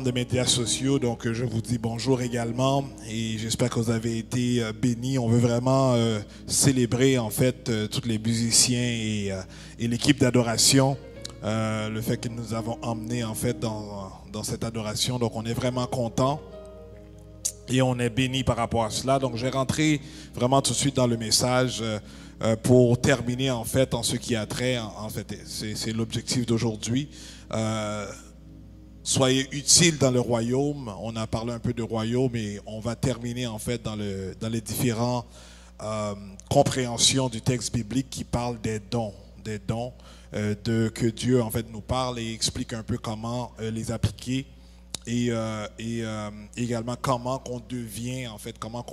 Des médias sociaux, donc je vous dis bonjour également et j'espère que vous avez été bénis. On veut vraiment célébrer en fait tous les musiciens et l'équipe d'adoration, le fait que nous avons emmené en fait dans cette adoration, donc on est vraiment content et on est béni par rapport à cela. Donc je vais rentrer vraiment tout de suite dans le message pour terminer en fait en ce qui a trait, en fait c'est l'objectif d'aujourd'hui. Soyez utiles dans le royaume. On a parlé un peu de royaume et on va terminer en fait dans les différentes compréhensions du texte biblique qui parle des dons que Dieu en fait nous parle et explique un peu comment les appliquer et également comment qu'on devient en fait, comment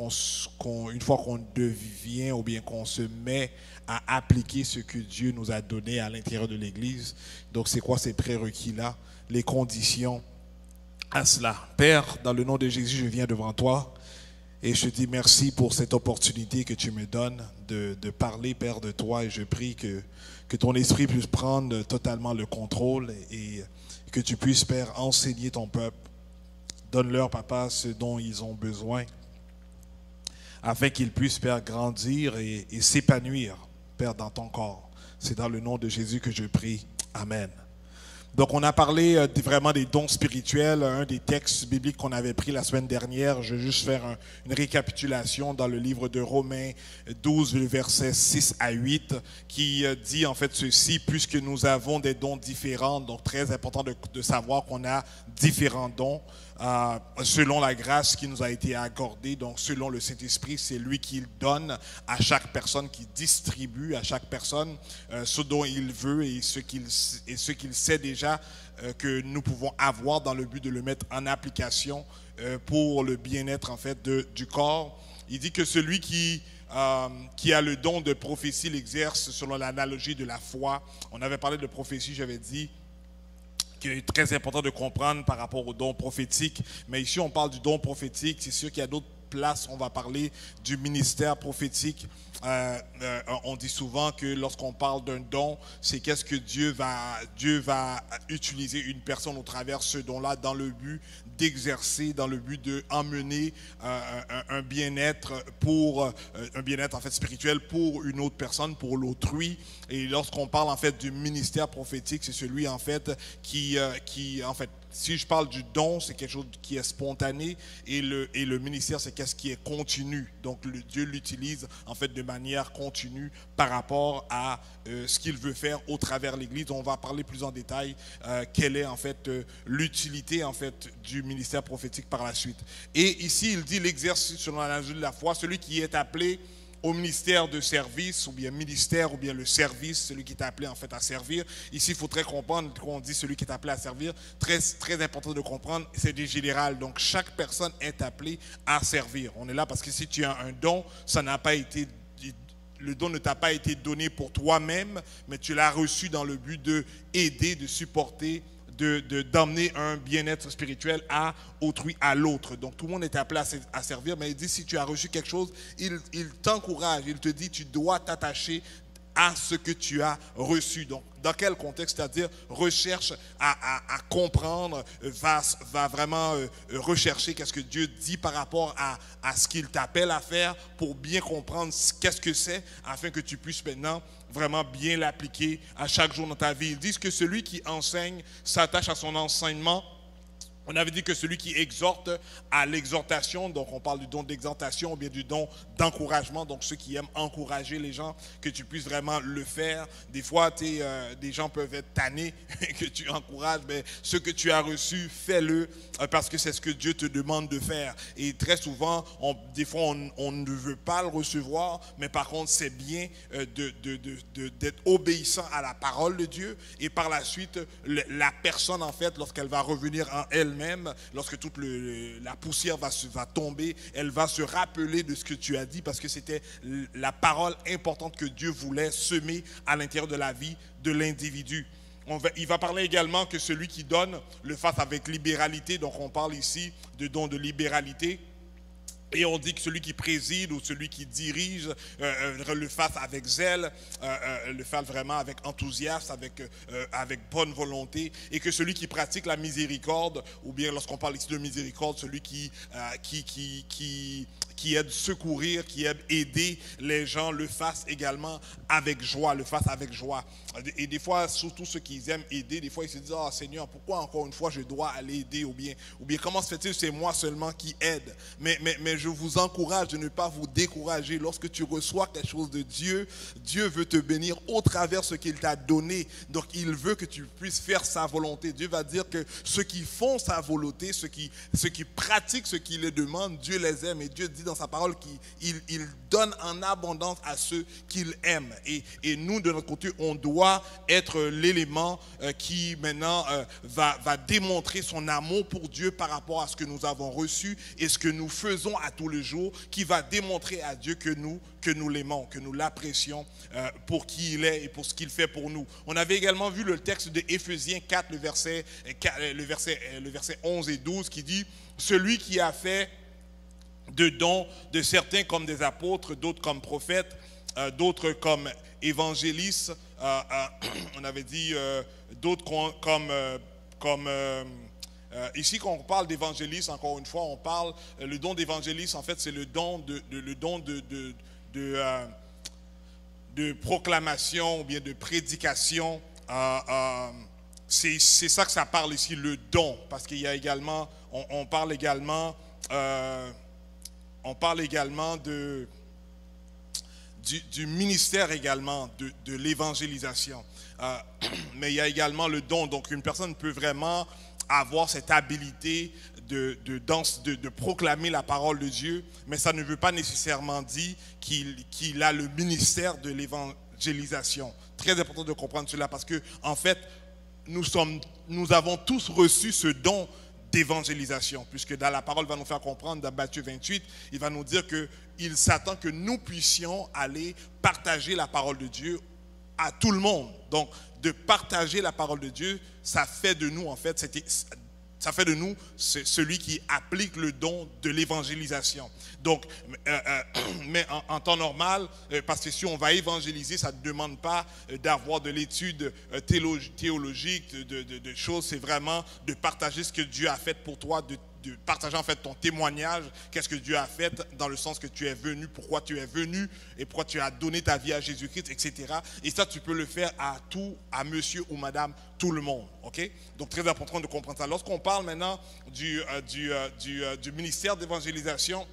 une fois qu'on devient ou bien qu'on se met à appliquer ce que Dieu nous a donné à l'intérieur de l'Église. Donc c'est quoi ces prérequis-là? Les conditions à cela. Père, dans le nom de Jésus, je viens devant toi et je te dis merci pour cette opportunité que tu me donnes de parler, Père, de toi, et je prie que ton esprit puisse prendre totalement le contrôle et que tu puisses, Père, enseigner ton peuple. Donne-leur, Papa, ce dont ils ont besoin afin qu'ils puissent, Père, grandir et s'épanouir, Père, dans ton corps. C'est dans le nom de Jésus que je prie. Amen. Donc, on a parlé vraiment des dons spirituels, un des textes bibliques qu'on avait pris la semaine dernière. Je vais juste faire une récapitulation dans le livre de Romains 12, versets 6 à 8, qui dit en fait ceci: puisque nous avons des dons différents, donc très important de savoir qu'on a différents dons, selon la grâce qui nous a été accordée, donc selon le Saint-Esprit, c'est lui qui le donne à chaque personne, qui distribue à chaque personne ce dont il veut et ce qu'il sait déjà que nous pouvons avoir dans le but de le mettre en application pour le bien-être en fait du corps. Il dit que celui qui a le don de prophétie l'exerce selon l'analogie de la foi. On avait parlé de prophétie, j'avais dit qu'il est très important de comprendre par rapport au don prophétique, mais ici on parle du don prophétique. C'est sûr qu'il y a d'autres places, on va parler du ministère prophétique. On dit souvent que lorsqu'on parle d'un don, c'est qu'est-ce que Dieu va utiliser une personne au travers de ce don-là dans le but d'exercer, dans le but d'emmener un bien-être en fait spirituel pour une autre personne, pour l'autrui. Et lorsqu'on parle en fait du ministère prophétique, c'est celui en fait qui en fait, si je parle du don, c'est quelque chose qui est spontané, et le ministère, c'est qu'est-ce qui est continu. Donc Dieu l'utilise en fait de manière continue par rapport à ce qu'il veut faire au travers de l'Église. On va parler plus en détail quelle est en fait l'utilité en fait du ministère prophétique par la suite. Et ici, il dit l'exercice selon l'analogie de la foi, celui qui est appelé au ministère de service, ou bien ministère, ou bien le service, celui qui est appelé en fait à servir. Ici, il faudrait comprendre, quand on dit celui qui est appelé à servir, très, très important de comprendre, c'est des générales. Donc, chaque personne est appelée à servir. On est là parce que si tu as un don, ça n'a pas été, le don ne t'a pas été donné pour toi-même, mais tu l'as reçu dans le but de aider, de supporter, d'emmener un bien-être spirituel à autrui, à l'autre. Donc tout le monde est appelé à servir, mais il dit si tu as reçu quelque chose, il t'encourage, il te dit tu dois t'attacher à ce que tu as reçu. Donc dans quel contexte? C'est-à-dire recherche à comprendre, va vraiment rechercher qu'est-ce que Dieu dit par rapport à ce qu'il t'appelle à faire pour bien comprendre qu'est-ce que c'est, afin que tu puisses maintenant vraiment bien l'appliquer à chaque jour dans ta vie. Ils disent que celui qui enseigne s'attache à son enseignement. On avait dit que celui qui exhorte à l'exhortation, donc on parle du don d'exhortation ou bien du don d'encouragement, donc ceux qui aiment encourager les gens, que tu puisses vraiment le faire. Des fois, des gens peuvent être tannés que tu encourages, mais ce que tu as reçu, fais-le parce que c'est ce que Dieu te demande de faire. Et très souvent, des fois, on ne veut pas le recevoir, mais par contre, c'est bien d'être obéissant à la parole de Dieu, et par la suite, la personne, en fait, lorsqu'elle va revenir en elle-même, lorsque toute la poussière va tomber, elle va se rappeler de ce que tu as dit, parce que c'était la parole importante que Dieu voulait semer à l'intérieur de la vie de l'individu. Il va parler également que celui qui donne le fasse avec libéralité. Donc on parle ici de don de libéralité. Et on dit que celui qui préside ou celui qui dirige le fasse avec zèle, le fasse vraiment avec enthousiasme, avec bonne volonté. Et que celui qui pratique la miséricorde, ou bien lorsqu'on parle ici de miséricorde, celui qui aide secourir, qui aide aider les gens, le fasse également avec joie, le fasse avec joie. Et des fois, surtout ceux qui aiment aider, des fois ils se disent, oh Seigneur, pourquoi encore une fois je dois aller aider, ou bien comment se fait-il, c'est moi seulement qui aide. Mais je vous encourage de ne pas vous décourager. Lorsque tu reçois quelque chose de Dieu, Dieu veut te bénir au travers de ce qu'il t'a donné. Donc il veut que tu puisses faire sa volonté. Dieu va dire que ceux qui font sa volonté, ceux qui pratiquent ce qu'il les demande, Dieu les aime. Et Dieu dit dans sa parole qu'il donne en abondance à ceux qu'il aime. Et nous, de notre côté, on doit être l'élément qui maintenant va démontrer son amour pour Dieu par rapport à ce que nous avons reçu et ce que nous faisons à tous les jours, qui va démontrer à Dieu que nous l'aimons, que nous l'apprécions pour qui il est et pour ce qu'il fait pour nous. On avait également vu le texte de Éphésiens 4, le verset 11 et 12 qui dit « Celui qui a fait de dons de certains comme des apôtres, d'autres comme prophètes, d'autres comme évangélistes, on avait dit d'autres comme ici quand on parle d'évangéliste, encore une fois, on parle, le don d'évangéliste, en fait, c'est le don de proclamation ou bien de prédication. C'est ça que ça parle ici, le don, parce qu'il y a également, on parle également du ministère également de l'évangélisation. Mais il y a également le don. Donc une personne peut vraiment avoir cette habilité de proclamer la parole de Dieu, mais ça ne veut pas nécessairement dire qu'il a le ministère de l'évangélisation. Très important de comprendre cela parce que en fait, nous avons tous reçu ce don d'évangélisation, puisque dans la parole va nous faire comprendre, dans Matthieu 28, il va nous dire qu'il s'attend que nous puissions aller partager la parole de Dieu à tout le monde. Donc, de partager la parole de Dieu, ça fait de nous, en fait, celui qui applique le don de l'évangélisation. Donc, mais en temps normal, parce que si on va évangéliser, ça ne demande pas d'avoir de l'étude théologique, de choses, c'est vraiment de partager ce que Dieu a fait pour toi, de partager en fait ton témoignage, qu'est-ce que Dieu a fait dans le sens que tu es venu, pourquoi tu es venu et pourquoi tu as donné ta vie à Jésus-Christ, etc. Et ça, tu peux le faire à monsieur ou madame, tout le monde. Ok? Donc, très important de comprendre ça. Lorsqu'on parle maintenant du ministère d'évangélisation,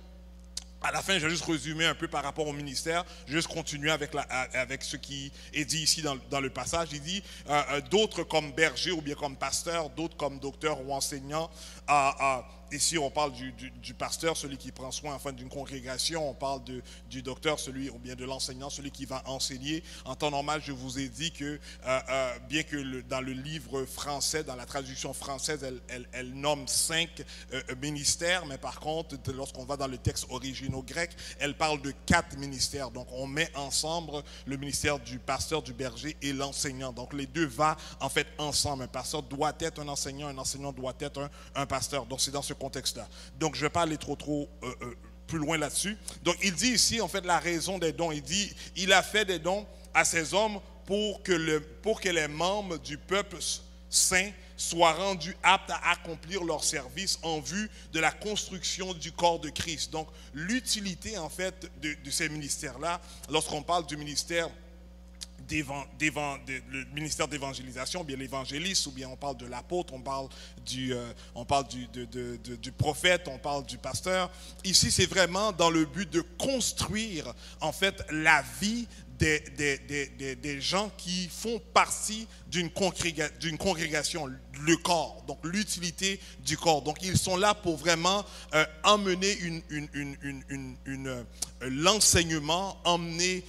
à la fin, je vais juste résumer un peu par rapport au ministère, juste continuer avec ce qui est dit ici dans le passage. Il dit d'autres comme bergers ou bien comme pasteurs, d'autres comme docteurs ou enseignants. Ici, on parle du pasteur, celui qui prend soin enfin d'une congrégation. On parle du docteur, celui ou bien de l'enseignant, celui qui va enseigner. En temps normal, je vous ai dit que bien que dans le livre français, dans la traduction française, elle nomme 5 ministères, mais par contre, lorsqu'on va dans le texte original grec, elle parle de 4 ministères. Donc, on met ensemble le ministère du pasteur, du berger et l'enseignant. Donc, les deux vont en fait ensemble. Un pasteur doit être un enseignant doit être un pasteur. Donc, c'est dans ce contexte-là. Donc, je ne vais pas aller trop plus loin là-dessus. Donc, il dit ici, en fait, la raison des dons. Il dit, il a fait des dons à ces hommes pour que les membres du peuple saint soient rendus aptes à accomplir leur service en vue de la construction du corps de Christ. Donc, l'utilité, en fait, de ces ministères-là, lorsqu'on parle du ministère le ministère d'évangélisation, bien l'évangéliste, ou bien on parle de l'apôtre, on parle du prophète, on parle du pasteur. Ici, c'est vraiment dans le but de construire en fait la vie des gens qui font partie d'une congrégation, le corps, donc l'utilité du corps. Donc ils sont là pour vraiment emmener l'enseignement, emmener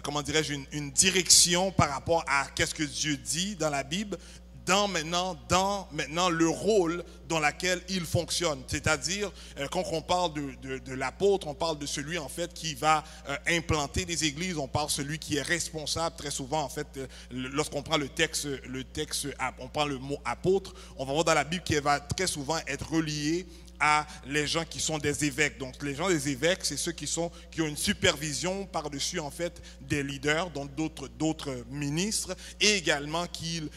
comment dirais-je, une direction par rapport à qu'est-ce que Dieu dit dans la Bible, dans maintenant le rôle dans lequel il fonctionne. C'est-à-dire, quand on parle de l'apôtre, on parle de celui en fait qui va implanter des églises, on parle de celui qui est responsable. Très souvent, en fait, lorsqu'on prend le texte, on prend le mot apôtre, on va voir dans la Bible qu'il va très souvent être relié à les gens qui sont des évêques. Donc les gens des évêques, c'est ceux qui ont une supervision par-dessus en fait des leaders, donc d'autres ministres, et également qui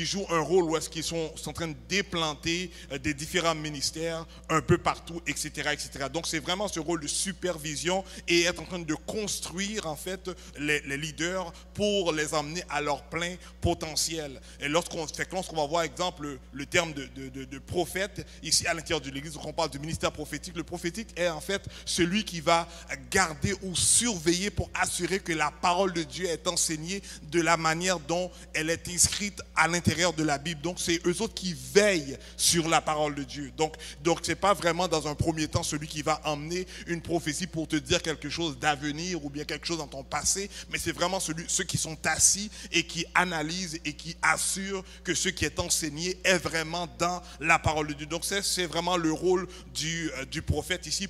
jouent un rôle où est-ce qu'ils sont en train de déplanter des différents ministères un peu partout, etc., etc. Donc c'est vraiment ce rôle de supervision et être en train de construire en fait les leaders pour les emmener à leur plein potentiel. Et lorsqu'on va voir, exemple, le terme de prophète ici à l'intérieur de l'Église, on parle du ministère prophétique. Le prophétique est en fait celui qui va garder ou surveiller pour assurer que la parole de Dieu est enseignée de la manière dont elle est inscrite à l'intérieur de la Bible. Donc c'est eux autres qui veillent sur la parole de Dieu. Donc c'est pas vraiment dans un premier temps celui qui va emmener une prophétie pour te dire quelque chose d'avenir ou bien quelque chose dans ton passé, mais c'est vraiment ceux qui sont assis et qui analysent et qui assurent que ce qui est enseigné est vraiment dans la parole de Dieu. Donc c'est vraiment le rôle du prophète ici,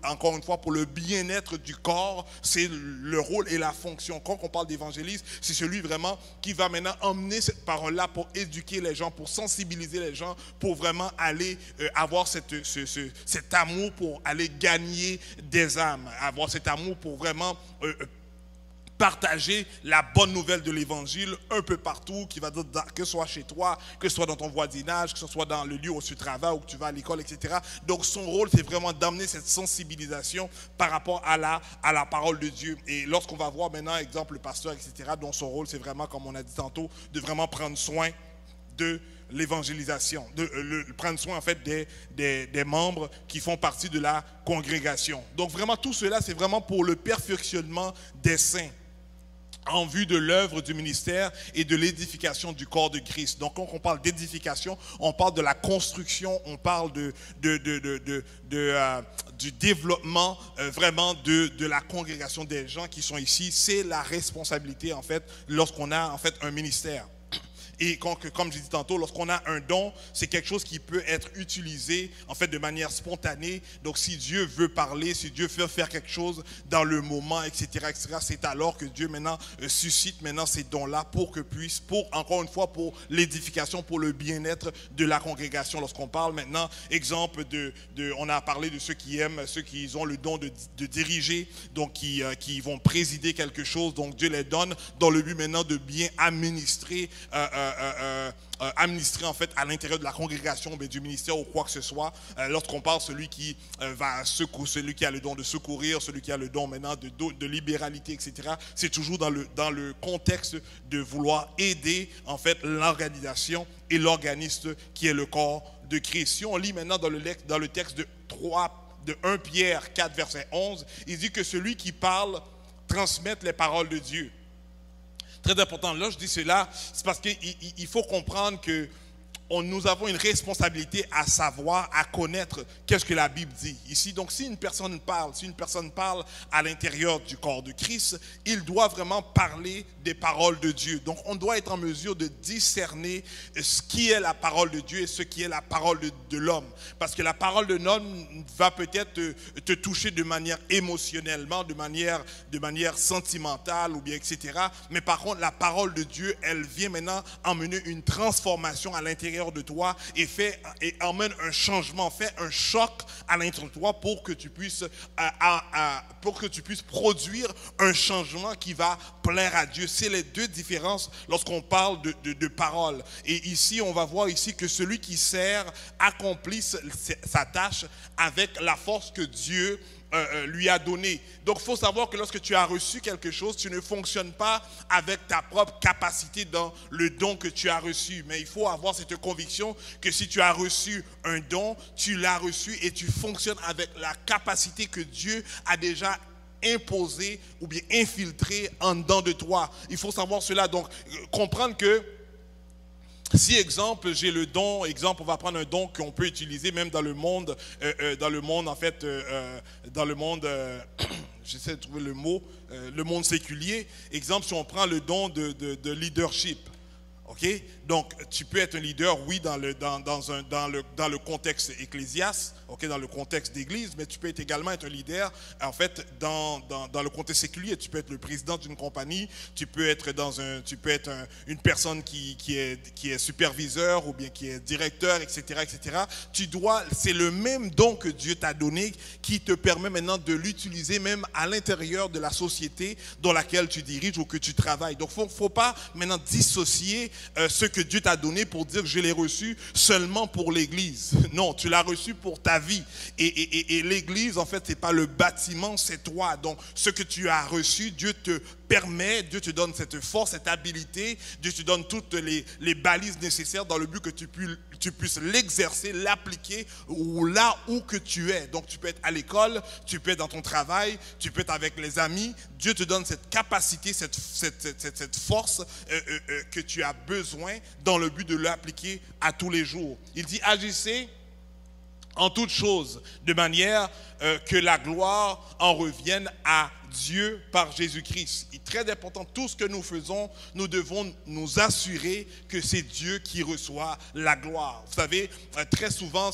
encore une fois, pour le bien-être du corps. C'est le rôle et la fonction. Quand on parle d'évangéliste, c'est celui vraiment qui va maintenant emmener cette parole-là pour éduquer les gens, pour sensibiliser les gens, pour vraiment aller avoir cet amour pour aller gagner des âmes, avoir cet amour pour vraiment partager la bonne nouvelle de l'évangile un peu partout, qui va dire que ce soit chez toi, que ce soit dans ton voisinage, que ce soit dans le lieu où tu travailles, où tu vas à l'école, etc. Donc son rôle, c'est vraiment d'amener cette sensibilisation par rapport à la parole de Dieu. Et lorsqu'on va voir maintenant, exemple, le pasteur, etc., dont son rôle, c'est vraiment, comme on a dit tantôt, de vraiment prendre soin de l'évangélisation, de prendre soin en fait des membres qui font partie de la congrégation. Donc vraiment tout cela, c'est vraiment pour le perfectionnement des saints, en vue de l'œuvre du ministère et de l'édification du corps de Christ. Donc quand on parle d'édification, on parle de la construction, on parle du développement vraiment de la congrégation des gens qui sont ici. C'est la responsabilité en fait lorsqu'on a en fait un ministère. Et comme je dis tantôt, lorsqu'on a un don, c'est quelque chose qui peut être utilisé en fait de manière spontanée. Donc si Dieu veut parler, si Dieu veut faire quelque chose dans le moment, etc., c'est alors que Dieu maintenant suscite maintenant ces dons-là pour encore une fois, pour l'édification, pour le bien-être de la congrégation. Lorsqu'on parle maintenant, exemple on a parlé de ceux qui ont le don de diriger, donc qui vont présider quelque chose. Donc Dieu les donne dans le but maintenant de bien administrer administrer en fait à l'intérieur de la congrégation, du ministère ou quoi que ce soit. Lorsqu'on parle celui qui va secourir, celui qui a le don de secourir, celui qui a le don maintenant de libéralité, etc. C'est toujours dans le contexte de vouloir aider en fait l'organisation et l'organisme qui est le corps de Christ. Si on lit maintenant dans le texte de 1 Pierre 4 verset 11, il dit que celui qui parle transmette les paroles de Dieu. Très important. Là, je dis cela, c'est parce qu'il faut comprendre que nous avons une responsabilité à savoir, à connaître qu'est-ce que la Bible dit ici. Donc, si une personne parle à l'intérieur du corps de Christ, il doit vraiment parler des paroles de Dieu. Donc, on doit être en mesure de discerner ce qui est la parole de Dieu et ce qui est la parole de l'homme. Parce que la parole de l'homme va peut-être te toucher de manière émotionnellement, de manière sentimentale ou bien etc. Mais par contre, la parole de Dieu, elle vient maintenant emmener une transformation à l'intérieur de toi et emmène un changement, fait un choc à l'intérieur de toi pour que tu puisses produire un changement qui va plaire à Dieu. C'est les deux différences lorsqu'on parle de parole. Et ici, on va voir ici que celui qui sert accomplit sa tâche avec la force que Dieu lui a donné. Donc il faut savoir que lorsque tu as reçu quelque chose, tu ne fonctionnes pas avec ta propre capacité dans le don que tu as reçu, mais il faut avoir cette conviction que si tu as reçu un don, tu l'as reçu et tu fonctionnes avec la capacité que Dieu a déjà imposée ou bien infiltrée en dedans de toi. Il faut savoir cela, donc comprendre que si, exemple, j'ai le don, on va prendre un don qu'on peut utiliser même dans le monde, j'essaie de trouver le mot, le monde séculier. Exemple, si on prend le don de leadership. OK? Donc, tu peux être un leader, oui, dans le contexte ecclésiaste, OK, dans le contexte d'église, mais tu peux également être un leader, en fait, dans le contexte séculier. Tu peux être le président d'une compagnie, tu peux être une personne qui est superviseur ou bien qui est directeur, etc., etc. C'est le même don que Dieu t'a donné qui te permet maintenant de l'utiliser même à l'intérieur de la société dans laquelle tu diriges ou que tu travailles. Donc, faut pas maintenant dissocier ce que Dieu t'a donné pour dire que je l'ai reçu seulement pour l'église. Non, tu l'as reçu pour ta vie. Et l'église, en fait, c'est pas le bâtiment, c'est toi. Donc, ce que tu as reçu, Dieu te permet, Dieu te donne cette force, cette habilité, Dieu te donne toutes les balises nécessaires dans le but que tu puisses l'exercer, l'appliquer là où que tu es. Donc, tu peux être à l'école, tu peux être dans ton travail, tu peux être avec les amis. Dieu te donne cette capacité, cette force que tu as besoin dans le but de l'appliquer à tous les jours. Il dit, agissez en toutes choses, de manière que la gloire en revienne à Dieu par Jésus-Christ. Il est très important, tout ce que nous faisons, nous devons nous assurer que c'est Dieu qui reçoit la gloire. Vous savez, très souvent,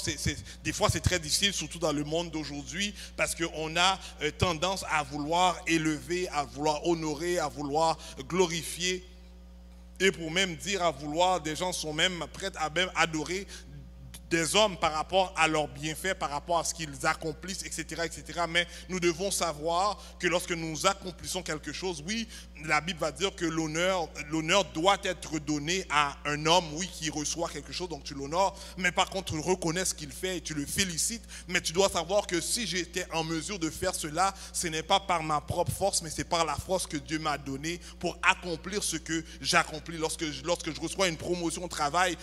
des fois c'est très difficile, surtout dans le monde d'aujourd'hui, parce qu'on a tendance à vouloir élever, à vouloir honorer, à vouloir glorifier, et pour même dire à vouloir, des gens sont même prêts à même adorer des hommes par rapport à leurs bienfaits, par rapport à ce qu'ils accomplissent, etc., etc. Mais nous devons savoir que lorsque nous accomplissons quelque chose, oui, la Bible va dire que l'honneur doit être donné à un homme, oui, qui reçoit quelque chose, donc tu l'honores, mais par contre, tu reconnais ce qu'il fait et tu le félicites, mais tu dois savoir que si j'étais en mesure de faire cela, ce n'est pas par ma propre force, mais c'est par la force que Dieu m'a donnée pour accomplir ce que j'accomplis. Lorsque je reçois une promotion au travail,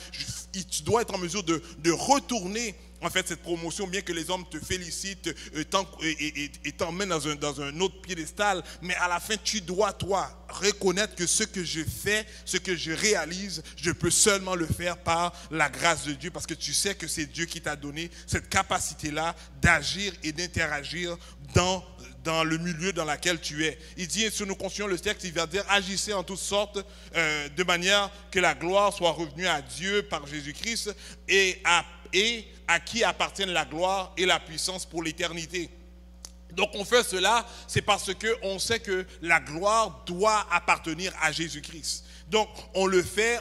tu dois être en mesure de retourner en fait cette promotion, bien que les hommes te félicitent et t'emmènent dans un autre piédestal, mais à la fin tu dois toi reconnaître que ce que je fais, ce que je réalise, je peux seulement le faire par la grâce de Dieu, parce que tu sais que c'est Dieu qui t'a donné cette capacité-là d'agir et d'interagir dans le milieu dans lequel tu es. Il dit, si nous continuons le texte, il va dire, agissez en toutes sortes de manière que la gloire soit revenue à Dieu par Jésus-Christ et à qui appartiennent la gloire et la puissance pour l'éternité. Donc on fait cela, c'est parce qu'on sait que la gloire doit appartenir à Jésus-Christ. Donc on le fait,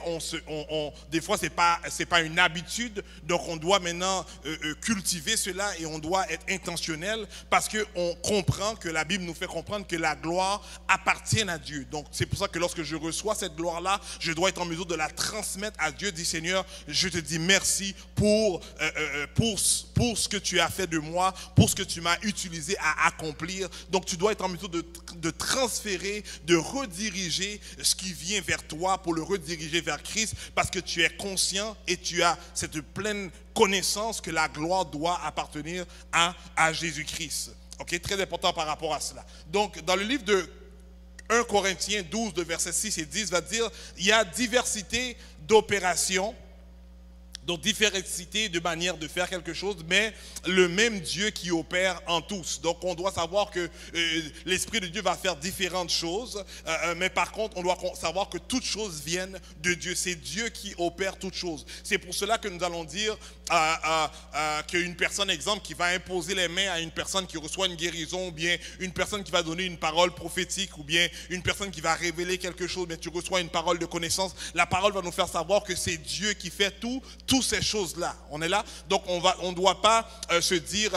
des fois c'est pas une habitude, donc on doit maintenant cultiver cela et on doit être intentionnel, parce qu'on comprend que la Bible nous fait comprendre que la gloire appartient à Dieu. Donc c'est pour ça que lorsque je reçois cette gloire-là, je dois être en mesure de la transmettre à Dieu. Dis Seigneur, je te dis merci pour ce que tu as fait de moi, pour ce que tu m'as utilisé à accomplir. Donc tu dois être en mesure de transférer, de rediriger ce qui vient vers toi, pour le rediriger vers Christ, parce que tu es conscient et tu as cette pleine connaissance que la gloire doit appartenir à Jésus-Christ. Ok, très important par rapport à cela. Donc dans le livre de 1 Corinthiens 12, de versets 6 et 10, va dire, il y a diversité d'opérations, donc diversité de manière de faire quelque chose, mais le même Dieu qui opère en tous. Donc on doit savoir que l'Esprit de Dieu va faire différentes choses, mais par contre on doit savoir que toutes choses viennent de Dieu. C'est Dieu qui opère toutes choses. C'est pour cela que nous allons dire qu'une personne, exemple, qui va imposer les mains à une personne qui reçoit une guérison, ou bien une personne qui va donner une parole prophétique, ou bien une personne qui va révéler quelque chose, mais tu reçois une parole de connaissance, la parole va nous faire savoir que c'est Dieu qui fait toutes ces choses-là. On est là? Donc on ne doit pas se dire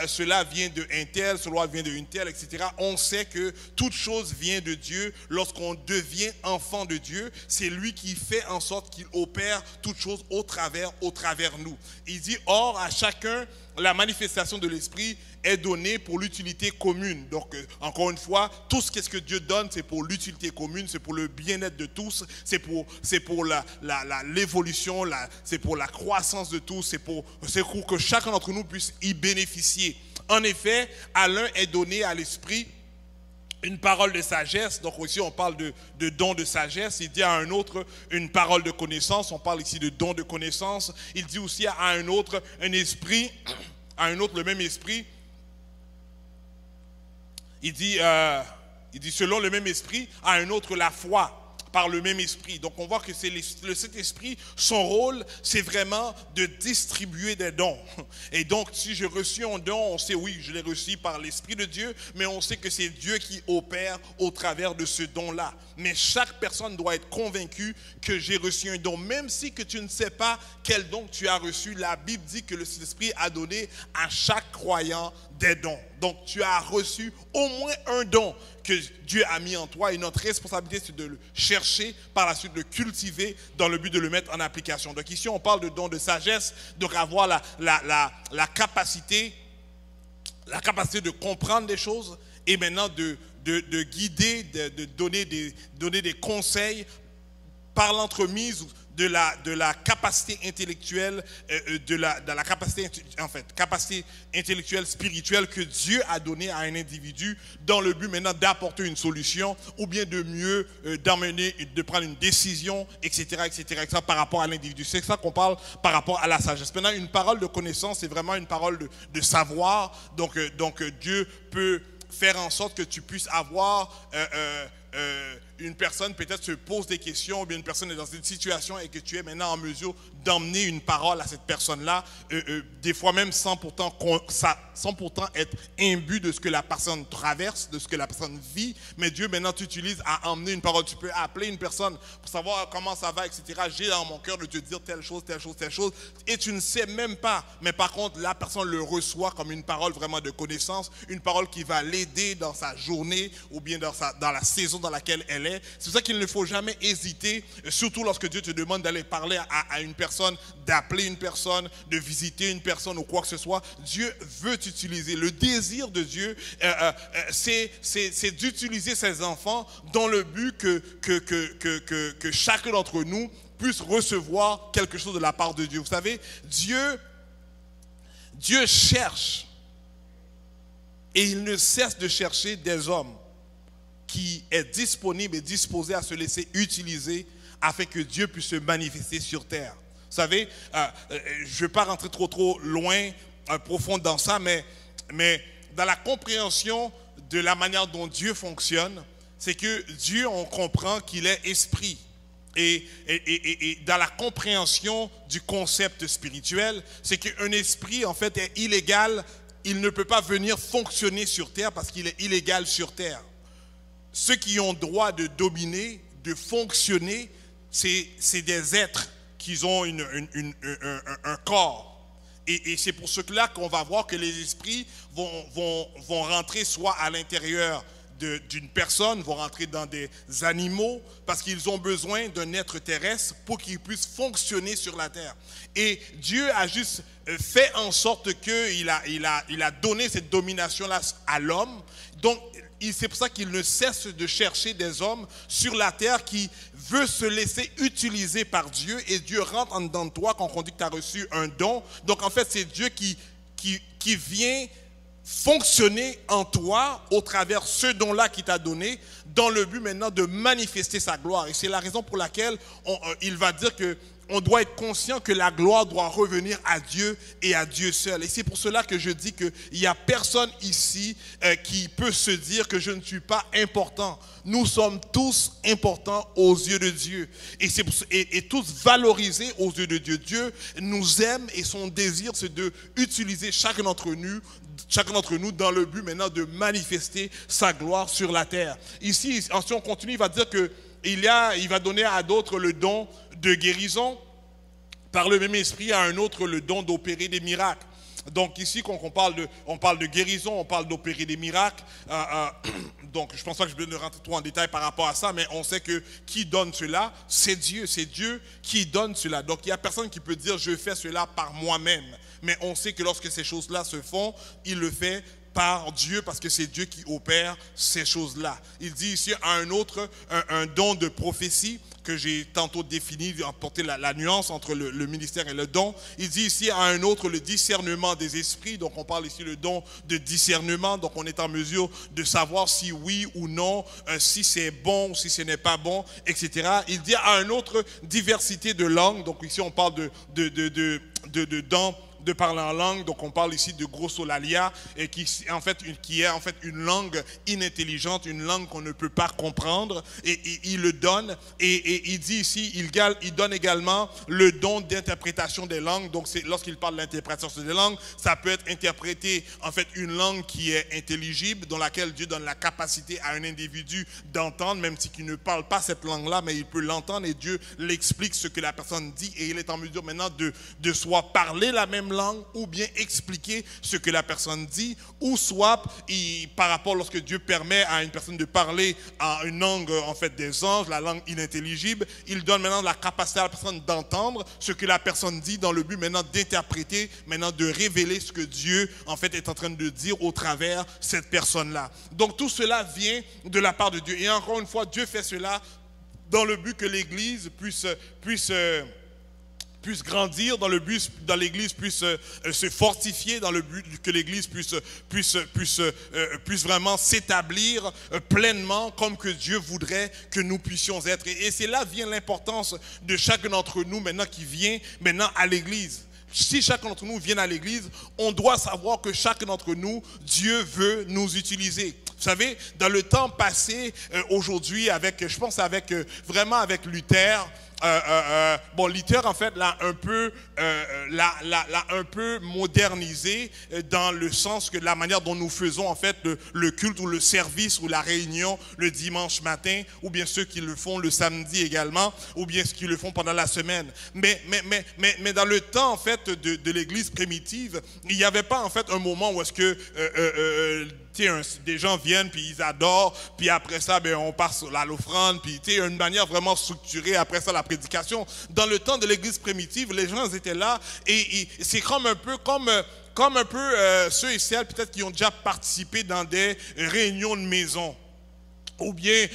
cela vient de un tel, cela vient de une telle, etc. On sait que toute chose vient de Dieu. Lorsqu'on devient enfant de Dieu, c'est lui qui fait en sorte qu'il opère toute chose au travers nous. Il dit, or à chacun la manifestation de l'esprit est donnée pour l'utilité commune. Donc encore une fois, tout ce que Dieu donne, c'est pour l'utilité commune, c'est pour le bien-être de tous, c'est pour l'évolution, c'est pour la croissance de tous, c'est pour que chacun d'entre nous puisse y bénéficier. En effet, à l'un est donné à l'esprit une parole de sagesse. Donc ici on parle de don de sagesse. Il dit à un autre une parole de connaissance. On parle ici de don de connaissance. Il dit aussi à un autre un esprit, à un autre le même esprit. Il dit selon le même esprit, à un autre la foi par le même esprit. Donc on voit que c'est le Saint-Esprit, son rôle, c'est vraiment de distribuer des dons. Et donc si j'ai reçu un don, on sait oui, je l'ai reçu par l'Esprit de Dieu, mais on sait que c'est Dieu qui opère au travers de ce don-là. Mais chaque personne doit être convaincue que j'ai reçu un don. Même si que tu ne sais pas quel don tu as reçu, la Bible dit que le Saint-Esprit a donné à chaque croyant des dons. Donc tu as reçu au moins un don que Dieu a mis en toi, et notre responsabilité c'est de le chercher, par la suite de le cultiver dans le but de le mettre en application. Donc ici on parle de don de sagesse, donc avoir la capacité de comprendre des choses, et maintenant de guider, de donner des conseils par l'entremise de la capacité intellectuelle, de la capacité intellectuelle spirituelle que Dieu a donnée à un individu, dans le but maintenant d'apporter une solution, ou bien de mieux de prendre une décision, etc., par rapport à l'individu. C'est ça qu'on parle par rapport à la sagesse. Maintenant, une parole de connaissance, c'est vraiment une parole de savoir. Donc Dieu peut faire en sorte que tu puisses avoir une personne peut-être se pose des questions, ou bien une personne est dans une situation et que tu es maintenant en mesure d'emmener une parole à cette personne-là, des fois même sans pourtant être imbu de ce que la personne traverse, de ce que la personne vit, mais Dieu maintenant t'utilise à emmener une parole. Tu peux appeler une personne pour savoir comment ça va, etc. J'ai dans mon cœur de te dire telle chose, et tu ne sais même pas, mais par contre la personne le reçoit comme une parole vraiment de connaissance, une parole qui va l'aider dans sa journée, ou bien dans la saison dans laquelle elle est. C'est pour ça qu'il ne faut jamais hésiter, surtout lorsque Dieu te demande d'aller parler à une personne, d'appeler une personne, de visiter une personne ou quoi que ce soit. Dieu veut t'utiliser. Le désir de Dieu, c'est d'utiliser ses enfants dans le but que chacun d'entre nous puisse recevoir quelque chose de la part de Dieu. Vous savez, Dieu cherche, et il ne cesse de chercher des hommes qui est disponible et disposé à se laisser utiliser afin que Dieu puisse se manifester sur terre. Vous savez, je ne vais pas rentrer trop loin, profond dans ça, mais dans la compréhension de la manière dont Dieu fonctionne, c'est que Dieu, on comprend qu'il est esprit. Et dans la compréhension du concept spirituel, c'est qu'un esprit, en fait, est illégal. Il ne peut pas venir fonctionner sur terre parce qu'il est illégal sur terre. Ceux qui ont droit de dominer, de fonctionner, c'est des êtres qui ont un corps. Et c'est pour cela qu'on va voir que les esprits vont rentrer soit à l'intérieur d'une personne, vont rentrer dans des animaux, parce qu'ils ont besoin d'un être terrestre pour qu'ils puissent fonctionner sur la terre. Et Dieu a juste fait en sorte qu'il a donné cette domination-là à l'homme. Donc, c'est pour ça qu'il ne cesse de chercher des hommes sur la terre qui veulent se laisser utiliser par Dieu, et Dieu rentre en dedans de toi quand on dit que tu as reçu un don. Donc en fait, c'est Dieu qui vient fonctionner en toi au travers ce don-là qu'il t'a donné, dans le but maintenant de manifester sa gloire. Et c'est la raison pour laquelle il va dire que on doit être conscient que la gloire doit revenir à Dieu et à Dieu seul. Et c'est pour cela que je dis qu'il n'y a personne ici qui peut se dire que je ne suis pas important. Nous sommes tous importants aux yeux de Dieu. Et tous valorisés aux yeux de Dieu. Dieu nous aime, et son désir, c'est d'utiliser chacun d'entre nous dans le but maintenant de manifester sa gloire sur la terre. Ici, si on continue, il va dire que il va donner à d'autres le don de guérison, par le même esprit, à un autre le don d'opérer des miracles. Donc ici, quand on parle de guérison, on parle d'opérer des miracles. Donc je ne pense pas que je vais rentrer trop en détail par rapport à ça, mais on sait que qui donne cela, c'est Dieu qui donne cela. Donc il n'y a personne qui peut dire je fais cela par moi-même. Mais on sait que lorsque ces choses-là se font, il le fait par Dieu, parce que c'est Dieu qui opère ces choses-là. Il dit ici à un autre un don de prophétie, que j'ai tantôt défini, apporté la nuance entre le ministère et le don. Il dit ici à un autre le discernement des esprits. Donc on parle ici le don de discernement. Donc on est en mesure de savoir si oui ou non, si c'est bon ou si ce n'est pas bon, etc. Il dit à un autre diversité de langues. Donc ici on parle de dons de parler en langue. Donc on parle ici de glossolalia, et qui est en fait une langue inintelligente, une langue qu'on ne peut pas comprendre. Et il le donne, et il dit ici, il donne également le don d'interprétation des langues. Donc lorsqu'il parle de l'interprétation des langues, ça peut être interprété en fait une langue qui est intelligible, dans laquelle Dieu donne la capacité à un individu d'entendre, même s'il ne parle pas cette langue-là, mais il peut l'entendre, et Dieu l'explique ce que la personne dit, et il est en mesure maintenant de soit parler la même langue, ou bien expliquer ce que la personne dit, ou soit par rapport, lorsque Dieu permet à une personne de parler en une langue en fait des anges, la langue inintelligible, il donne maintenant la capacité à la personne d'entendre ce que la personne dit, dans le but maintenant d'interpréter, maintenant de révéler ce que Dieu en fait est en train de dire au travers cette personne-là. Donc tout cela vient de la part de Dieu, et encore une fois, Dieu fait cela dans le but que l'Église puisse grandir, dans l'Église puisse se fortifier, dans le but que l'Église puisse vraiment s'établir pleinement comme que Dieu voudrait que nous puissions être. Et c'est là vient l'importance de chacun d'entre nous maintenant qui vient maintenant à l'Église. Si chacun d'entre nous vient à l'Église, on doit savoir que chacun d'entre nous, Dieu veut nous utiliser. Vous savez, dans le temps passé, aujourd'hui, je pense vraiment avec Luther, Luther en fait l'a un peu modernisé, dans le sens que la manière dont nous faisons en fait le culte ou le service ou la réunion le dimanche matin, ou bien ceux qui le font le samedi également, ou bien ceux qui le font pendant la semaine. Mais dans le temps en fait de l'Église primitive, il n'y avait pas en fait un moment où est-ce que des gens viennent, puis ils adorent, puis après ça, on passe à l'offrande, puis une manière vraiment structurée, après ça, la prédication. Dans le temps de l'Église primitive, les gens étaient là, et c'est comme un peu ceux et celles peut-être qui ont déjà participé dans des réunions de maison, ou bien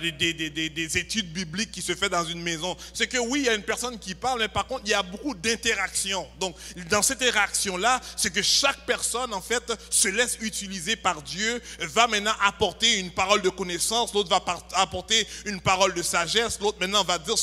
des études bibliques qui se font dans une maison. C'est que oui, il y a une personne qui parle, mais par contre, il y a beaucoup d'interactions. Donc, dans cette interaction-là, c'est que chaque personne, en fait, se laisse utiliser par Dieu, va maintenant apporter une parole de connaissance, l'autre va apporter une parole de sagesse, l'autre maintenant va dire,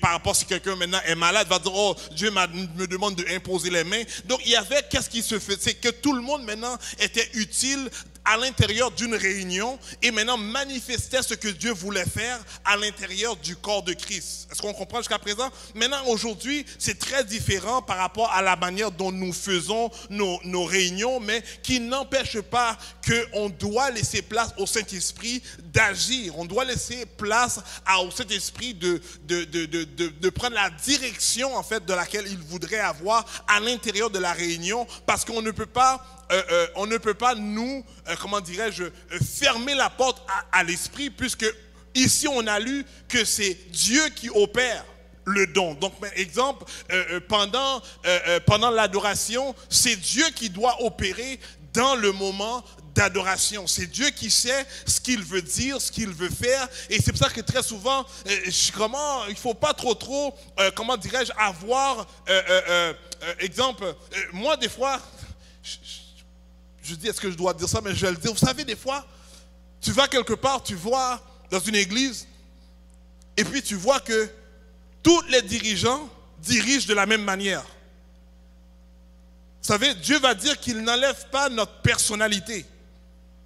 par rapport si quelqu'un maintenant est malade, va dire, oh, Dieu me demande d'imposer les mains. Donc, il y avait, qu'est-ce qui se fait? C'est que tout le monde maintenant était utile à l'intérieur d'une réunion, et maintenant manifestait ce que Dieu voulait faire à l'intérieur du corps de Christ. Est-ce qu'on comprend jusqu'à présent? Maintenant, aujourd'hui, c'est très différent par rapport à la manière dont nous faisons nos réunions, mais qui n'empêche pas qu'on doit laisser place au Saint-Esprit d'agir. On doit laisser place au Saint-Esprit de prendre la direction en fait de laquelle il voudrait avoir à l'intérieur de la réunion, parce qu'on ne peut pas nous, fermer la porte à l'esprit, puisque ici on a lu que c'est Dieu qui opère le don. Donc, par exemple, pendant l'adoration, c'est Dieu qui doit opérer dans le moment d'adoration. C'est Dieu qui sait ce qu'il veut dire, ce qu'il veut faire, et c'est pour ça que très souvent, il ne faut pas trop, avoir, exemple, moi des fois, je dis, est-ce que je dois dire ça, mais je vais le dire. Vous savez, des fois, tu vas quelque part, tu vois dans une église, et puis tu vois que tous les dirigeants dirigent de la même manière. Vous savez, Dieu va dire qu'il n'enlève pas notre personnalité,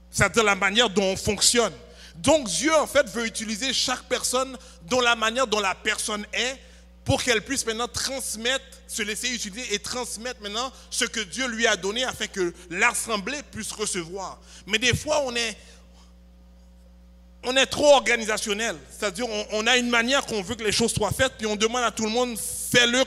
c'est-à-dire la manière dont on fonctionne. Donc Dieu, en fait, veut utiliser chaque personne dans la manière dont la personne est, pour qu'elle puisse maintenant transmettre, se laisser utiliser et transmettre maintenant ce que Dieu lui a donné, afin que l'assemblée puisse recevoir. Mais des fois, on est trop organisationnel. C'est-à-dire, on a une manière qu'on veut que les choses soient faites, puis on demande à tout le monde, fais-le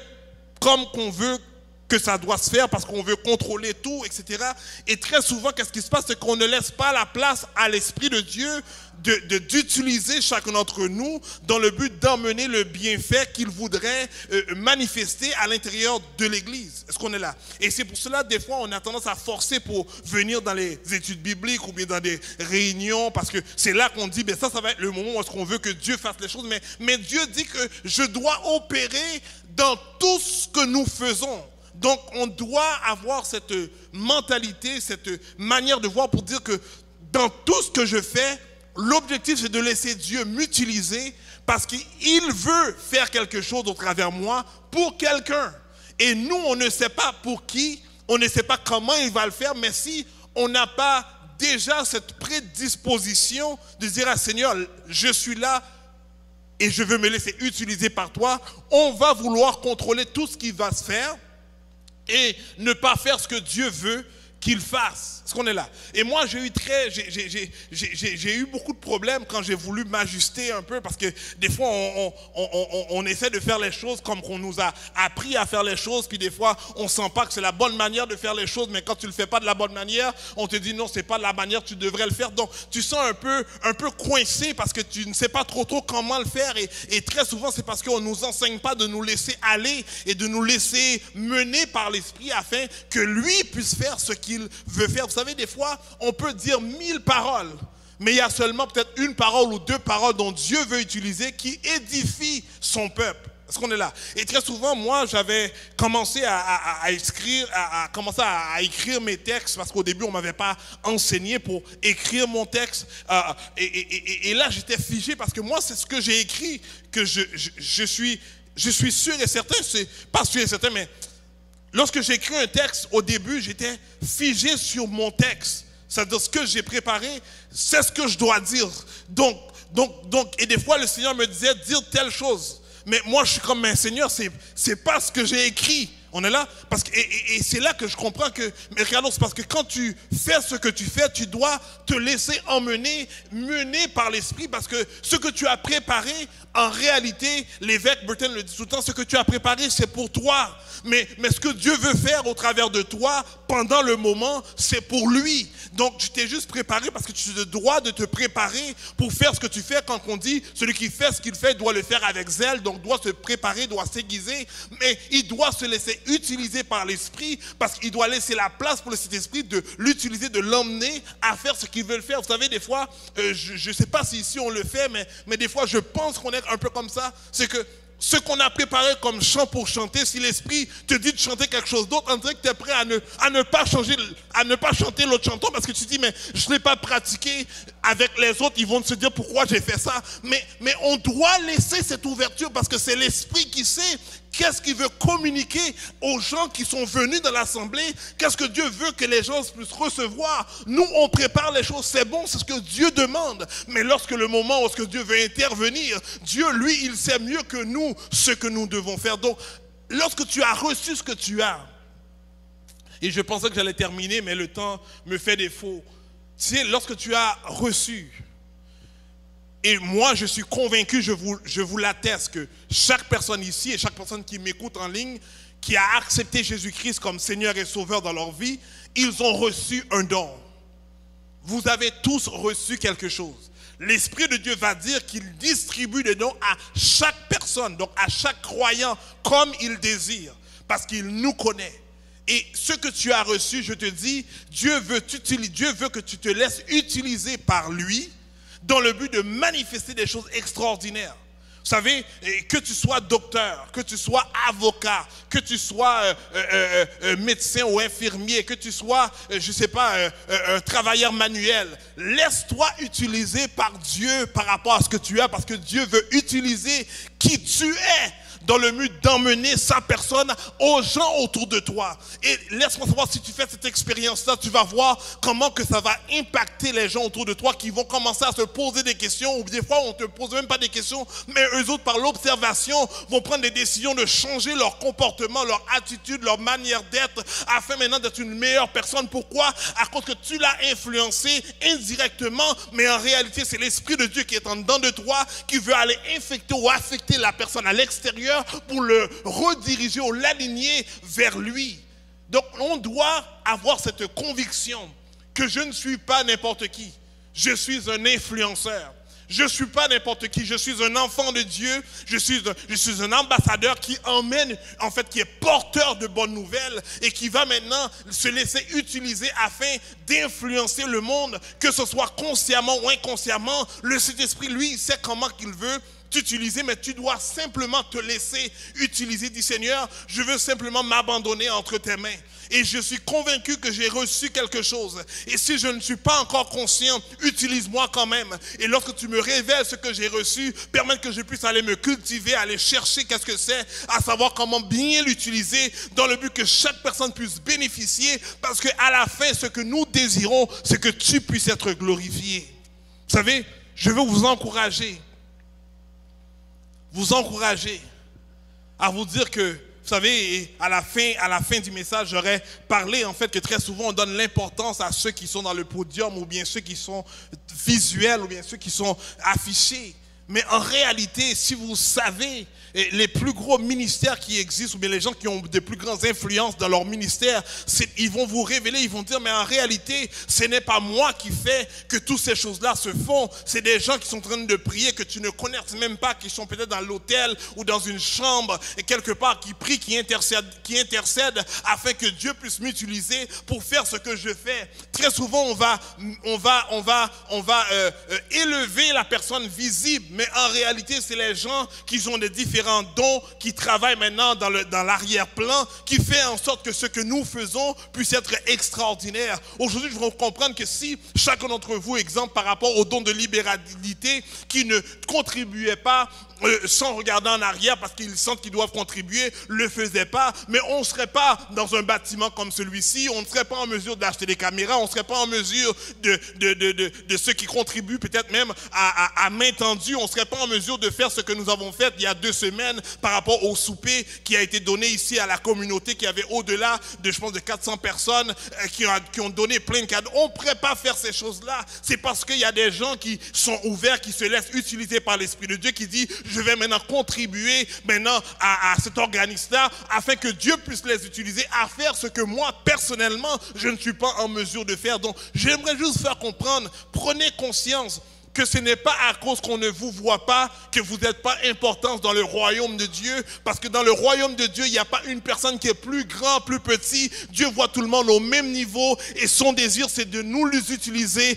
comme qu'on veut que ça doit se faire, parce qu'on veut contrôler tout, etc. Et très souvent, qu'est-ce qui se passe? C'est qu'on ne laisse pas la place à l'Esprit de Dieu d'utiliser chacun d'entre nous dans le but d'emmener le bienfait qu'il voudrait manifester à l'intérieur de l'Église. Est-ce qu'on est là? Et c'est pour cela, des fois, on a tendance à forcer pour venir dans les études bibliques ou bien dans des réunions, parce que c'est là qu'on dit, ça va être le moment où est-ce qu'on veut que Dieu fasse les choses. Mais Dieu dit que je dois opérer dans tout ce que nous faisons. Donc, on doit avoir cette mentalité, cette manière de voir pour dire que dans tout ce que je fais, l'objectif, c'est de laisser Dieu m'utiliser, parce qu'il veut faire quelque chose au travers de moi pour quelqu'un. Et nous, on ne sait pas pour qui, on ne sait pas comment il va le faire, mais si on n'a pas déjà cette prédisposition de dire à Seigneur, je suis là et je veux me laisser utiliser par toi, on va vouloir contrôler tout ce qui va se faire et ne pas faire ce que Dieu veut qu'il fasse. Est-ce qu'on est là? Et moi, j'ai eu beaucoup de problèmes quand j'ai voulu m'ajuster un peu, parce que des fois, on essaie de faire les choses comme qu'on nous a appris à faire les choses, puis des fois, on sent pas que c'est la bonne manière de faire les choses, mais quand tu le fais pas de la bonne manière, on te dit non, c'est pas de la manière, tu devrais le faire. Donc, tu sens un peu coincé parce que tu ne sais pas trop comment le faire, et très souvent, c'est parce qu'on nous enseigne pas de nous laisser aller et de nous laisser mener par l'Esprit afin que lui puisse faire ce qu'il veut faire. Vous savez, des fois, on peut dire 1000 paroles, mais il y a seulement peut-être une parole ou deux paroles dont Dieu veut utiliser qui édifient son peuple. Est-ce qu'on est là? Et très souvent, moi, j'avais commencé à écrire mes textes, parce qu'au début, on ne m'avait pas enseigné pour écrire mon texte. Et là, j'étais figé, parce que moi, c'est ce que j'ai écrit que je suis sûr et certain, c'est pas sûr et certain, mais lorsque j'écris un texte, au début, j'étais figé sur mon texte. C'est-à-dire, ce que j'ai préparé, c'est ce que je dois dire. Donc, et des fois, le Seigneur me disait, dire telle chose. Mais moi, je suis comme, mais Seigneur, c'est pas ce que j'ai écrit. On est là? Parce que, et c'est là que je comprends que, mais regardons, c'est parce que quand tu fais ce que tu fais, tu dois te laisser mener par l'Esprit, parce que ce que tu as préparé, en réalité, l'évêque Burton le dit tout le temps, ce que tu as préparé, c'est pour toi. Mais ce que Dieu veut faire au travers de toi, pendant le moment, c'est pour lui. Donc, tu t'es juste préparé parce que tu as le droit de te préparer pour faire ce que tu fais. Quand on dit, celui qui fait ce qu'il fait doit le faire avec zèle, donc doit se préparer, doit s'aiguiser, mais il doit se laisser utiliser par l'Esprit, parce qu'il doit laisser la place pour le Saint-Esprit de l'utiliser, de l'emmener à faire ce qu'il veut le faire. Vous savez, des fois, je ne sais pas si ici on le fait, mais des fois, je pense qu'on est un peu comme ça. C'est que ce qu'on a préparé comme chant pour chanter, si l'Esprit te dit de chanter quelque chose d'autre, on dirait que tu es prêt à ne pas chanter l'autre chanson, parce que tu te dis, mais je ne l'ai pas pratiqué avec les autres, ils vont se dire pourquoi j'ai fait ça. Mais on doit laisser cette ouverture, parce que c'est l'Esprit qui sait qu'est-ce qu'il veut communiquer aux gens qui sont venus dans l'assemblée, qu'est-ce que Dieu veut que les gens puissent recevoir. Nous, on prépare les choses, c'est bon, c'est ce que Dieu demande. Mais lorsque le moment où Dieu veut intervenir, Dieu, lui, il sait mieux que nous ce que nous devons faire. Donc, lorsque tu as reçu ce que tu as, et je pensais que j'allais terminer, mais le temps me fait défaut. Tu sais, lorsque tu as reçu, et moi, je suis convaincu, je vous l'atteste, que chaque personne ici et chaque personne qui m'écoute en ligne, qui a accepté Jésus-Christ comme Seigneur et Sauveur dans leur vie, ils ont reçu un don. Vous avez tous reçu quelque chose. L'Esprit de Dieu va dire qu'il distribue des dons à chaque personne, donc à chaque croyant, comme il désire, parce qu'il nous connaît. Et ce que tu as reçu, je te dis, Dieu veut que tu te laisses utiliser par lui, dans le but de manifester des choses extraordinaires. Vous savez, que tu sois docteur, que tu sois avocat, que tu sois médecin ou infirmier, que tu sois, je ne sais pas, un travailleur manuel, laisse-toi utiliser par Dieu par rapport à ce que tu as, parce que Dieu veut utiliser qui tu es dans le but d'emmener sa personne aux gens autour de toi. Et laisse-moi savoir, si tu fais cette expérience-là, tu vas voir comment que ça va impacter les gens autour de toi, qui vont commencer à se poser des questions, ou des fois on ne te pose même pas des questions, mais eux autres, par l'observation, vont prendre des décisions de changer leur comportement, leur attitude, leur manière d'être, afin maintenant d'être une meilleure personne. Pourquoi? À cause que tu l'as influencé indirectement, mais en réalité, c'est l'Esprit de Dieu qui est en dedans de toi, qui veut aller infecter ou affecter la personne à l'extérieur, pour le rediriger ou l'aligner vers lui. Donc on doit avoir cette conviction que je ne suis pas n'importe qui. Je suis un influenceur. Je ne suis pas n'importe qui, je suis un enfant de Dieu, je suis un ambassadeur qui emmène, en fait, qui est porteur de bonnes nouvelles et qui va maintenant se laisser utiliser afin d'influencer le monde, que ce soit consciemment ou inconsciemment. Le Saint-Esprit, lui, il sait comment qu'il veut t'utiliser, mais tu dois simplement te laisser utiliser. Dis, Seigneur, je veux simplement m'abandonner entre tes mains. et je suis convaincu que j'ai reçu quelque chose. Et si je ne suis pas encore conscient, utilise-moi quand même. Et lorsque tu me révèles ce que j'ai reçu, permets que je puisse aller me cultiver, aller chercher qu'est-ce que c'est, à savoir comment bien l'utiliser dans le but que chaque personne puisse bénéficier, parce qu'à la fin, ce que nous désirons, c'est que tu puisses être glorifié. Vous savez, je veux vous encourager à vous dire que, vous savez, à la fin du message, j'aurais parlé en fait que très souvent on donne l'importance à ceux qui sont dans le podium, ou bien ceux qui sont visuels, ou bien ceux qui sont affichés. Mais en réalité, si vous savez, les plus gros ministères qui existent, ou bien les gens qui ont de plus grandes influences dans leur ministère, ils vont vous révéler, ils vont dire, mais en réalité, ce n'est pas moi qui fais que toutes ces choses-là se font. C'est des gens qui sont en train de prier, que tu ne connais même pas, qui sont peut-être dans l'hôtel ou dans une chambre, et quelque part, qui prient, qui intercèdent afin que Dieu puisse m'utiliser pour faire ce que je fais. Très souvent, on va élever la personne visible, mais en réalité, c'est les gens qui ont des différents dons, qui travaillent maintenant dans l'arrière-plan, qui fait en sorte que ce que nous faisons puisse être extraordinaire. Aujourd'hui, je veux comprendre que si chacun d'entre vous, exemple par rapport au don de libéralité, qui ne contribuait pas sans regarder en arrière parce qu'ils sentent qu'ils doivent contribuer, le faisaient pas, mais on ne serait pas dans un bâtiment comme celui-ci, on ne serait pas en mesure d'acheter des caméras, on ne serait pas en mesure de ceux qui contribuent peut-être même à main tendue, on ne serait pas en mesure de faire ce que nous avons fait il y a 2 semaines par rapport au souper qui a été donné ici à la communauté, qui avait au-delà de, je pense, de 400 personnes qui ont donné plein de cadeaux. On ne pourrait pas faire ces choses-là. C'est parce qu'il y a des gens qui sont ouverts, qui se laissent utiliser par l'Esprit de Dieu, qui dit, je vais maintenant contribuer maintenant à cet organisme-là afin que Dieu puisse les utiliser à faire ce que moi, personnellement, je ne suis pas en mesure de faire. Donc, j'aimerais juste faire comprendre, prenez conscience que ce n'est pas à cause qu'on ne vous voit pas que vous n'êtes pas importance dans le royaume de Dieu, parce que dans le royaume de Dieu, il n'y a pas une personne qui est plus grand, plus petit. Dieu voit tout le monde au même niveau et son désir, c'est de nous les utiliser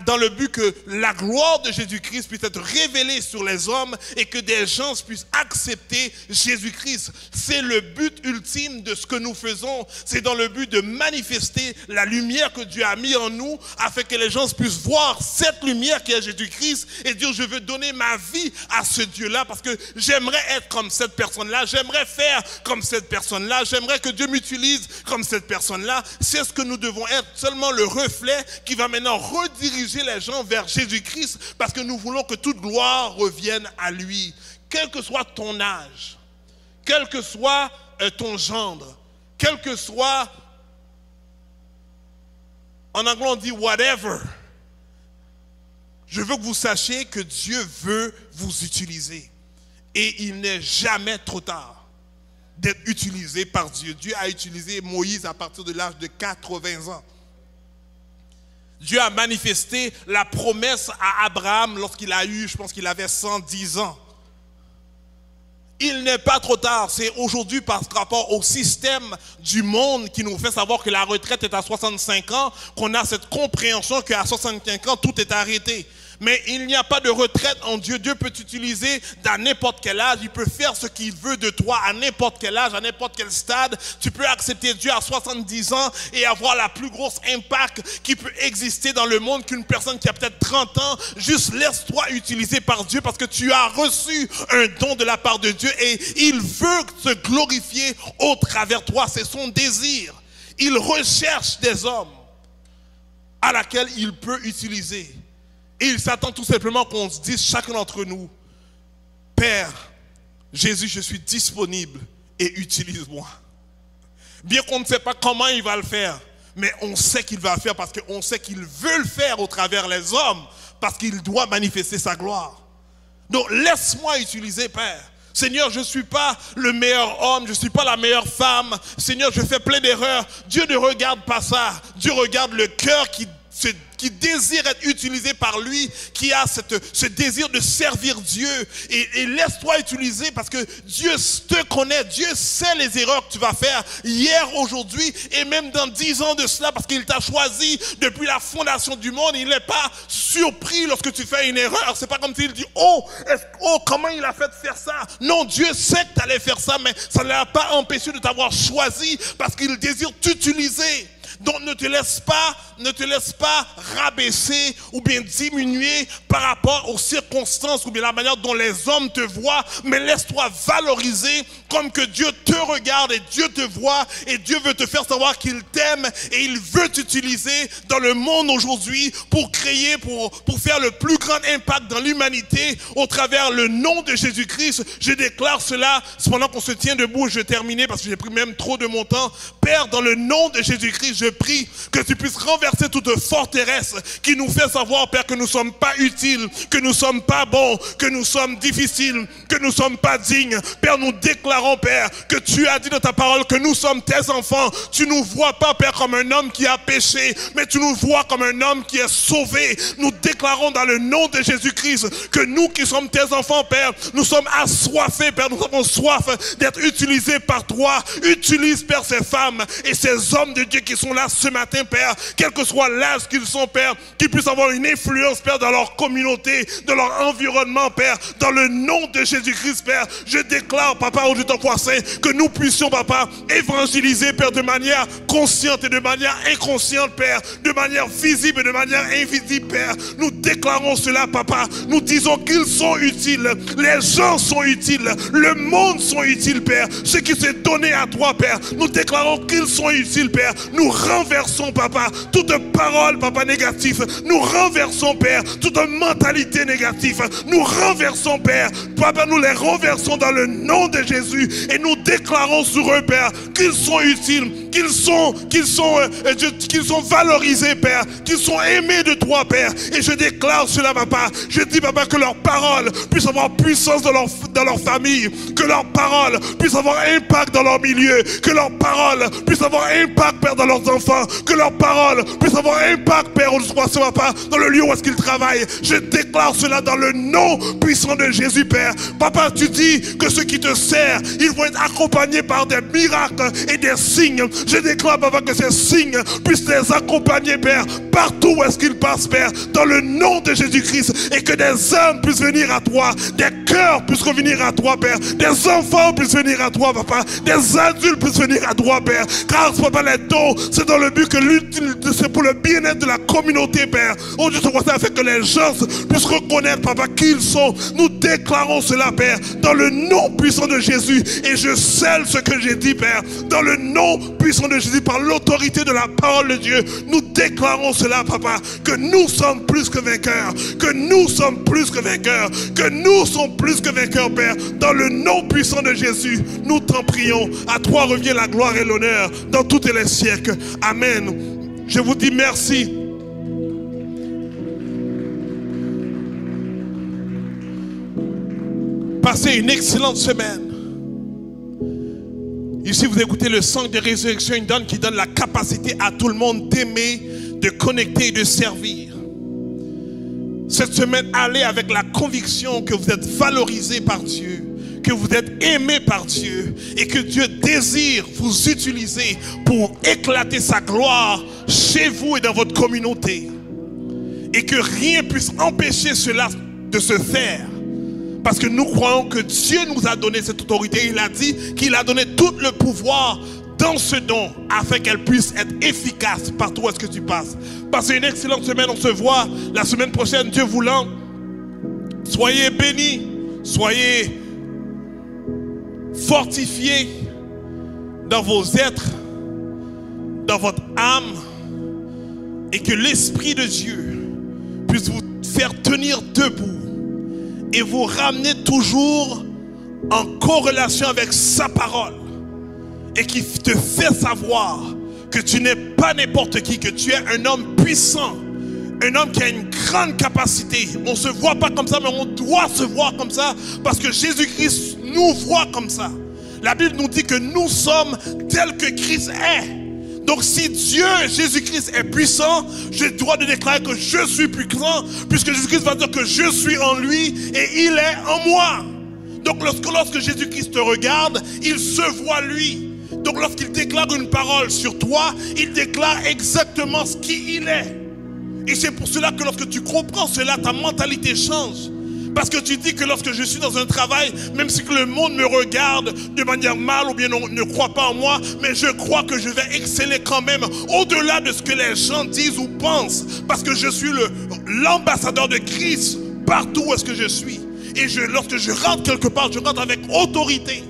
dans le but que la gloire de Jésus-Christ puisse être révélée sur les hommes et que des gens puissent accepter Jésus-Christ. C'est le but ultime de ce que nous faisons. C'est dans le but de manifester la lumière que Dieu a mis en nous afin que les gens puissent voir cette lumière qui est Jésus-Christ et dire, je veux donner ma vie à ce Dieu-là parce que j'aimerais être comme cette personne-là, j'aimerais faire comme cette personne-là, j'aimerais que Dieu m'utilise comme cette personne-là. C'est ce que nous devons être, seulement le reflet qui va maintenant rediriger les gens vers Jésus-Christ parce que nous voulons que toute gloire revienne à lui. Quel que soit ton âge, quel que soit ton gendre, quel que soit, en anglais on dit whatever. Je veux que vous sachiez que Dieu veut vous utiliser. Et il n'est jamais trop tard d'être utilisé par Dieu. Dieu a utilisé Moïse à partir de l'âge de 80 ans. Dieu a manifesté la promesse à Abraham lorsqu'il a eu, je pense qu'il avait 110 ans. Il n'est pas trop tard, c'est aujourd'hui par rapport au système du monde qui nous fait savoir que la retraite est à 65 ans, qu'on a cette compréhension qu'à 65 ans, tout est arrêté. Mais il n'y a pas de retraite en Dieu. Dieu peut t'utiliser à n'importe quel âge. Il peut faire ce qu'il veut de toi à n'importe quel âge, à n'importe quel stade. Tu peux accepter Dieu à 70 ans et avoir la plus grosse impact qui peut exister dans le monde qu'une personne qui a peut-être 30 ans. Juste laisse-toi utiliser par Dieu parce que tu as reçu un don de la part de Dieu et il veut se glorifier au travers de toi. C'est son désir. Il recherche des hommes à laquelle il peut utiliser. Et il s'attend tout simplement qu'on se dise chacun d'entre nous, Père, Jésus, je suis disponible et utilise-moi. Bien qu'on ne sait pas comment il va le faire, mais on sait qu'il va le faire parce qu'on sait qu'il veut le faire au travers les hommes, parce qu'il doit manifester sa gloire. Donc laisse-moi utiliser, Père. Seigneur, je ne suis pas le meilleur homme, je ne suis pas la meilleure femme. Seigneur, je fais plein d'erreurs. Dieu ne regarde pas ça. Dieu regarde le cœur qui qui désire être utilisé par lui, qui a ce désir de servir Dieu. Et laisse-toi utiliser parce que Dieu te connaît, Dieu sait les erreurs que tu vas faire hier, aujourd'hui et même dans 10 ans de cela, parce qu'il t'a choisi depuis la fondation du monde. Il n'est pas surpris lorsque tu fais une erreur. C'est pas comme s'il dit, oh, comment il a fait de faire ça? Non, Dieu sait que tu allais faire ça, mais ça ne l'a pas empêché de t'avoir choisi parce qu'il désire t'utiliser. Donc ne te laisse pas rabaisser ou bien diminuer par rapport aux circonstances ou bien la manière dont les hommes te voient, mais laisse-toi valoriser comme que Dieu te regarde et Dieu te voit et Dieu veut te faire savoir qu'il t'aime et il veut t'utiliser dans le monde aujourd'hui pour créer, pour faire le plus grand impact dans l'humanité au travers le nom de Jésus-Christ. Je déclare cela pendant qu'on se tient debout. Je vais terminer parce que j'ai pris même trop de mon temps. Père, dans le nom de Jésus-Christ, je prie que tu puisses renverser toute forteresse qui nous fait savoir, Père, que nous ne sommes pas utiles, que nous ne sommes pas bons, que nous sommes difficiles, que nous ne sommes pas dignes. Père, nous déclarons, Père, que tu as dit dans ta parole que nous sommes tes enfants. Tu ne nous vois pas, Père, comme un homme qui a péché, mais tu nous vois comme un homme qui est sauvé. Nous déclarons dans le nom de Jésus-Christ que nous qui sommes tes enfants, Père, nous sommes assoiffés, Père, nous avons soif d'être utilisés par toi. Utilise, Père, ces femmes et ces hommes de Dieu qui sont là ce matin, Père, quel que soit l'âge qu'ils sont, Père, qu'ils puissent avoir une influence, Père, dans leur communauté, dans leur environnement, Père, dans le nom de Jésus-Christ, Père. Je déclare, Papa, au Dieu ton roi saint, que nous puissions, Papa, évangéliser, Père, de manière consciente et de manière inconsciente, Père, de manière visible et de manière invisible, Père. Nous déclarons cela, Papa. Nous disons qu'ils sont utiles, les gens sont utiles, le monde sont utiles, Père. Ce qui s'est donné à toi, Père, nous déclarons qu'ils sont utiles, Père. Nous renversons, Papa, toute parole, Papa, négative. Nous renversons, Père, toute mentalité négative. Nous renversons, Père. Papa, nous les renversons dans le nom de Jésus et nous déclarons sur eux, Père, qu'ils sont utiles, qu'ils sont valorisés, Père, qu'ils sont aimés de toi, Père. Et je déclare cela, Papa. Je dis, Papa, que leurs paroles puissent avoir puissance dans leur famille, que leurs paroles puissent avoir impact dans leur milieu, que leurs paroles puissent avoir impact, Père, dans leurs enfants, que leurs paroles puissent avoir impact, Père, Papa, dans le lieu où est-ce qu'ils travaillent. Je déclare cela dans le nom puissant de Jésus, Père. Papa, tu dis que ceux qui te servent, ils vont être accompagnés par des miracles et des signes. Je déclare, Papa, que ces signes puissent les accompagner, Père, partout où est-ce qu'ils passent, Père, dans le nom de Jésus-Christ, et que des âmes puissent venir à toi, des cœurs puissent revenir à toi, Père, des enfants puissent venir à toi, Papa, des adultes puissent venir à toi, Père, car, Papa, les dons, c'est dans le but que c'est pour le bien-être de la communauté, Père. Oh Dieu, ça fait que les gens puissent reconnaître, Papa, qui ils sont. Nous déclarons cela, Père, dans le nom puissant de Jésus, et je scelle ce que j'ai dit, Père, dans le nom puissant de Jésus, par l'autorité de la parole de Dieu. Nous déclarons cela, Papa, que nous sommes plus que vainqueurs, que nous sommes plus que vainqueurs, que nous sommes plus que vainqueurs, Père, dans le nom puissant de Jésus. Nous t'en prions. À toi revient la gloire et l'honneur dans tous les siècles. Amen. Je vous dis merci. Passez une excellente semaine. Ici, vous écoutez le sang de résurrection, une donne qui donne la capacité à tout le monde d'aimer, de connecter et de servir. Cette semaine, allez avec la conviction que vous êtes valorisé par Dieu, que vous êtes aimé par Dieu et que Dieu désire vous utiliser pour éclater sa gloire chez vous et dans votre communauté. Et que rien puisse empêcher cela de se faire. Parce que nous croyons que Dieu nous a donné cette autorité. Il a dit qu'il a donné tout le pouvoir dans ce don afin qu'elle puisse être efficace partout où est-ce que tu passes. Passez une excellente semaine. On se voit la semaine prochaine, Dieu voulant. Soyez bénis. Soyez fortifiés dans vos êtres, dans votre âme. Et que l'Esprit de Dieu puisse vous faire tenir debout. Et vous ramener toujours en corrélation avec sa parole. Et qui te fait savoir que tu n'es pas n'importe qui, que tu es un homme puissant. Un homme qui a une grande capacité. On ne se voit pas comme ça, mais on doit se voir comme ça. Parce que Jésus-Christ nous voit comme ça. La Bible nous dit que nous sommes tels que Christ est. Donc si Dieu, Jésus-Christ est puissant, j'ai le droit de déclarer que je suis puissant, puisque Jésus-Christ va dire que je suis en lui et il est en moi. Donc lorsque Jésus-Christ te regarde, il se voit lui. Donc lorsqu'il déclare une parole sur toi, il déclare exactement ce qu'il est. Et c'est pour cela que lorsque tu comprends cela, ta mentalité change. Parce que tu dis que lorsque je suis dans un travail, même si que le monde me regarde de manière mal ou bien ne croit pas en moi, mais je crois que je vais exceller quand même au-delà de ce que les gens disent ou pensent. Parce que je suis l'ambassadeur de Christ partout où est-ce que je suis. Et lorsque je rentre quelque part, je rentre avec autorité,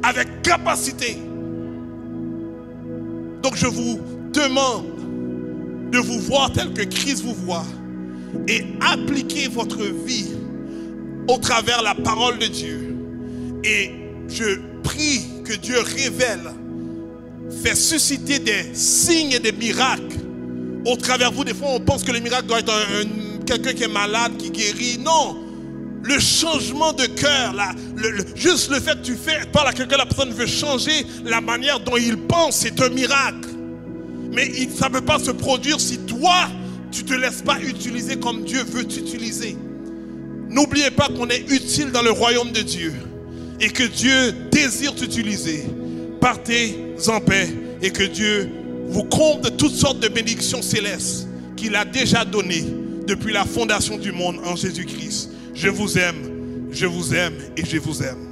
avec capacité. Donc je vous demande de vous voir tel que Christ vous voit et appliquer votre vie au travers la parole de Dieu. Et je prie que Dieu révèle, fait susciter des signes et des miracles au travers de vous. Des fois on pense que le miracle doit être quelqu'un qui est malade, qui guérit. Non, le changement de cœur, juste le fait que tu parles à quelqu'un, la personne veut changer la manière dont il pense, c'est un miracle. Mais ça ne peut pas se produire si toi, tu ne te laisses pas utiliser comme Dieu veut t'utiliser. N'oubliez pas qu'on est utile dans le royaume de Dieu et que Dieu désire t'utiliser. Partez en paix et que Dieu vous comble de toutes sortes de bénédictions célestes qu'il a déjà données depuis la fondation du monde en Jésus-Christ. Je vous aime et je vous aime.